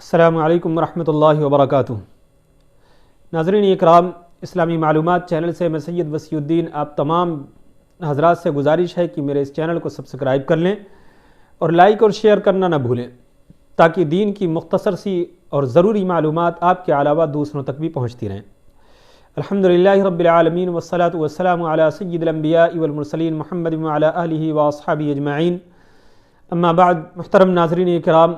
السلام علیکم ورحمۃ اللہ وبرکاتہ۔ ناظرین اکرام، اسلامی معلومات چینل سے میں سید وسیع الدین آپ تمام حضرات سے گزارش ہے کہ میرے اس چینل کو سبسکرائب کر لیں اور لائک اور شیئر کرنا نہ بھولیں، تاکہ دین کی مختصر سی اور ضروری معلومات آپ کے علاوہ دوسروں تک بھی پہنچتی رہیں۔ الحمدللہ رب العالمین والصلاة والسلام علی سید الانبیاء والمرسلین محمد وعلی آلہ واصحابہ اجمعین، اما بعد۔ محترم ناظرین اکرام،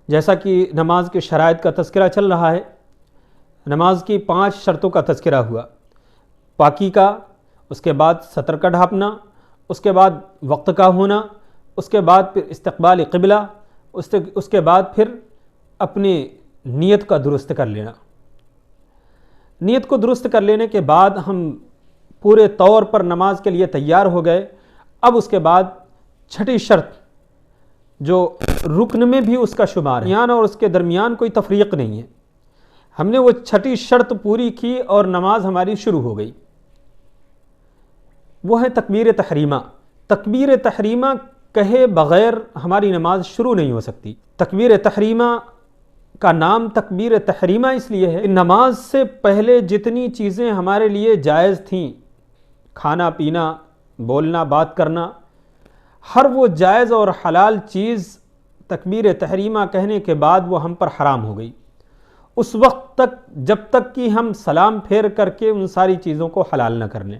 جیسا کہ نماز کے شرائط کا تذکرہ چل رہا ہے، نماز کی 5 شرطوں کا تذکرہ ہوا۔ پاکی کا، اس کے بعد سطر کا ڈھانپنا، اس کے بعد وقت کا ہونا، اس کے بعد پھر استقبال قبلہ، اس کے بعد پھر اپنی نیت کا درست کر لینا۔ نیت کو درست کر لینے کے بعد ہم پورے طور پر نماز کے لیے تیار ہو گئے۔ اب اس کے بعد چھٹی شرط، جو رکن میں بھی اس کا شمار ہے، اور اس کے درمیان کوئی تفریق نہیں ہے، ہم نے وہ چھٹی شرط پوری کی اور نماز ہماری شروع ہو گئی۔ وہ ہے تکبیر تحریمہ۔ تکبیر تحریمہ کہے بغیر ہماری نماز شروع نہیں ہو سکتی۔ تکبیر تحریمہ کا نام تکبیر تحریمہ اس لیے ہے کہ نماز سے پہلے جتنی چیزیں ہمارے لیے جائز تھیں، کھانا پینا، بولنا، بات کرنا، ہر وہ جائز اور حلال چیز تکبیر تحریمہ کہنے کے بعد وہ ہم پر حرام ہو گئی۔ اس وقت تک، جب تک کہ ہم سلام پھیر کر کے ان ساری چیزوں کو حلال نہ کر لیں،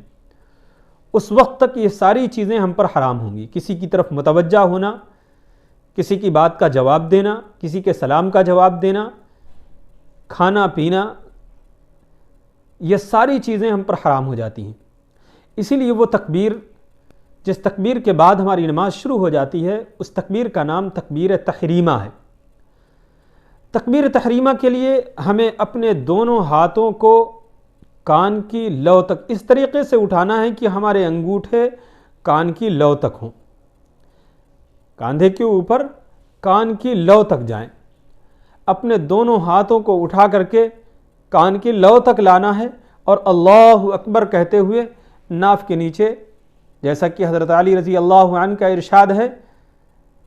اس وقت تک یہ ساری چیزیں ہم پر حرام ہوں گی۔ کسی کی طرف متوجہ ہونا، کسی کی بات کا جواب دینا، کسی کے سلام کا جواب دینا، کھانا پینا، یہ ساری چیزیں ہم پر حرام ہو جاتی ہیں۔ اسی لیے وہ تکبیر، جس تکبیر کے بعد ہماری نماز شروع ہو جاتی ہے، اس تکبیر کا نام تکبیر تحریمہ ہے۔ تکبیر تحریمہ کے لیے ہمیں اپنے دونوں ہاتھوں کو کان کی لو تک اس طریقے سے اٹھانا ہے کہ ہمارے انگوٹھے کان کی لو تک ہوں، کاندھے کے اوپر کان کی لو تک جائیں۔ اپنے دونوں ہاتھوں کو اٹھا کر کے کان کی لو تک لانا ہے اور اللہ اکبر کہتے ہوئے ناف کے نیچے، جیسا کہ حضرت علی رضی اللہ عنہ کا ارشاد ہے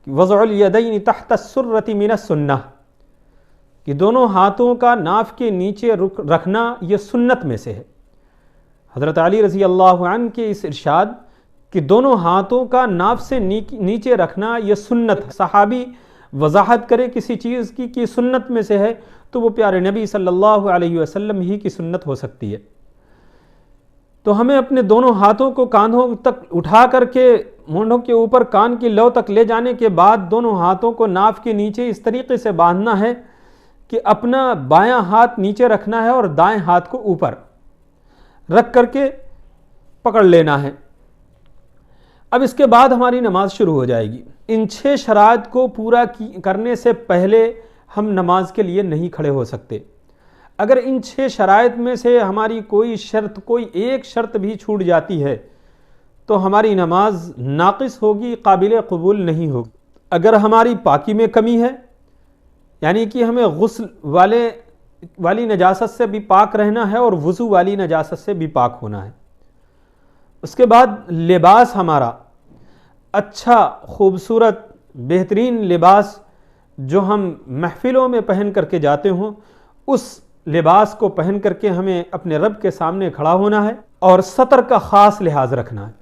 کہ وضع الیدین تحت السرۃ من السنہ، کہ دونوں ہاتھوں کا ناف کے نیچے رکھنا یہ سنت میں سے ہے۔ حضرت علی رضی اللہ عنہ کے اس ارشاد کہ دونوں ہاتھوں کا ناف سے نیچے رکھنا یہ سنت ہے، صحابی وضاحت کرے کسی چیز کی کہ سنت میں سے ہے تو وہ پیارے نبی صلی اللہ علیہ وسلم ہی کی سنت ہو سکتی ہے۔ تو ہمیں اپنے دونوں ہاتھوں کو کاندھوں تک اٹھا کر کے مونڈھوں کے اوپر کان کی لو تک لے جانے کے بعد دونوں ہاتھوں کو ناف کے نیچے اس طریقے سے باندھنا ہے کہ اپنا بایاں ہاتھ نیچے رکھنا ہے اور دائیں ہاتھ کو اوپر رکھ کر کے پکڑ لینا ہے۔ اب اس کے بعد ہماری نماز شروع ہو جائے گی۔ ان 6 شرائط کو پورا کرنے سے پہلے ہم نماز کے لیے نہیں کھڑے ہو سکتے۔ اگر ان 6 شرائط میں سے ہماری کوئی ایک شرط بھی چھوٹ جاتی ہے تو ہماری نماز ناقص ہوگی، قابل قبول نہیں ہوگی۔ اگر ہماری پاکی میں کمی ہے، یعنی کہ ہمیں غسل والی نجاست سے بھی پاک رہنا ہے اور وضو والی نجاست سے بھی پاک ہونا ہے۔ اس کے بعد لباس ہمارا اچھا، خوبصورت، بہترین لباس جو ہم محفلوں میں پہن کر کے جاتے ہوں، اس لباس کو پہن کر کے ہمیں اپنے رب کے سامنے کھڑا ہونا ہے اور سطر کا خاص لحاظ رکھنا ہے۔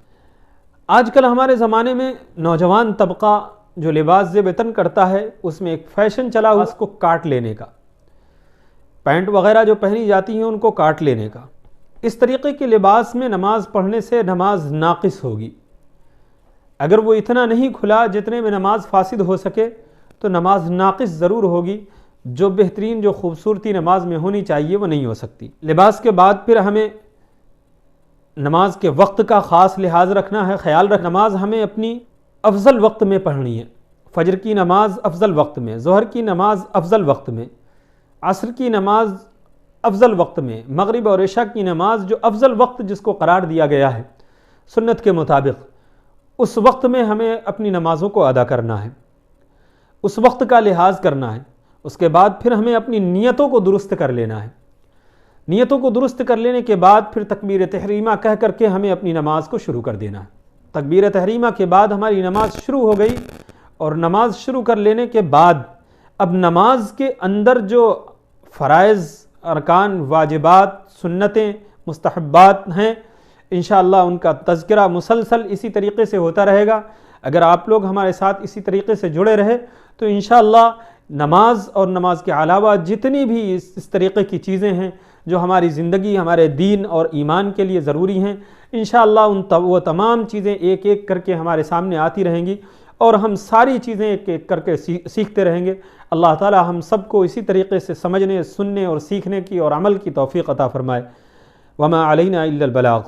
آج کل ہمارے زمانے میں نوجوان طبقہ جو لباس زیب تن کرتا ہے، اس میں ایک فیشن چلا ہوا اس کو کاٹ لینے کا، پینٹ وغیرہ جو پہنی جاتی ہیں ان کو کاٹ لینے کا۔ اس طریقے کے لباس میں نماز پڑھنے سے نماز ناقص ہوگی۔ اگر وہ اتنا نہیں کھلا جتنے میں نماز فاسد ہو سکے تو نماز ناقص ضرور ہوگی۔ جو بہترین، جو خوبصورتی نماز میں ہونی چاہیے وہ نہیں ہو سکتی۔ لباس کے بعد پھر ہمیں نماز کے وقت کا خاص لحاظ رکھنا ہے، خیال رکھنا۔ نماز ہمیں اپنی افضل وقت میں پڑھنی ہے۔ فجر کی نماز افضل وقت میں، ظہر کی نماز افضل وقت میں، عصر کی نماز افضل وقت میں، مغرب اور عشاء کی نماز جو افضل وقت جس کو قرار دیا گیا ہے سنت کے مطابق، اس وقت میں ہمیں اپنی نمازوں کو ادا کرنا ہے، اس وقت کا لحاظ کرنا ہے۔ اس کے بعد پھر ہمیں اپنی نیتوں کو درست کر لینا ہے۔ نیتوں کو درست کر لینے کے بعد پھر تکبیر تحریمہ کہہ کر کے ہمیں اپنی نماز کو شروع کر دینا ہے۔ تکبیر تحریمہ کے بعد ہماری نماز شروع ہو گئی، اور نماز شروع کر لینے کے بعد اب نماز کے اندر جو فرائض، ارکان، واجبات، سنتیں، مستحبات ہیں، انشاءاللہ ان کا تذکرہ مسلسل اسی طریقے سے ہوتا رہے گا۔ اگر آپ لوگ ہمارے ساتھ اسی طریقے سے جڑے رہے تو انشاءاللہ نماز اور نماز کے علاوہ جتنی بھی اس طریقے کی چیزیں ہیں جو ہماری زندگی، ہمارے دین اور ایمان کے لیے ضروری ہیں، انشاءاللہ وہ تمام چیزیں ایک ایک کر کے ہمارے سامنے آتی رہیں گی اور ہم ساری چیزیں ایک ایک کر کے سیکھتے رہیں گے۔ اللہ تعالی ہم سب کو اسی طریقے سے سمجھنے، سننے اور سیکھنے کی اور عمل کی توفیق عطا فرمائے۔ وما علینا الا البلاغ۔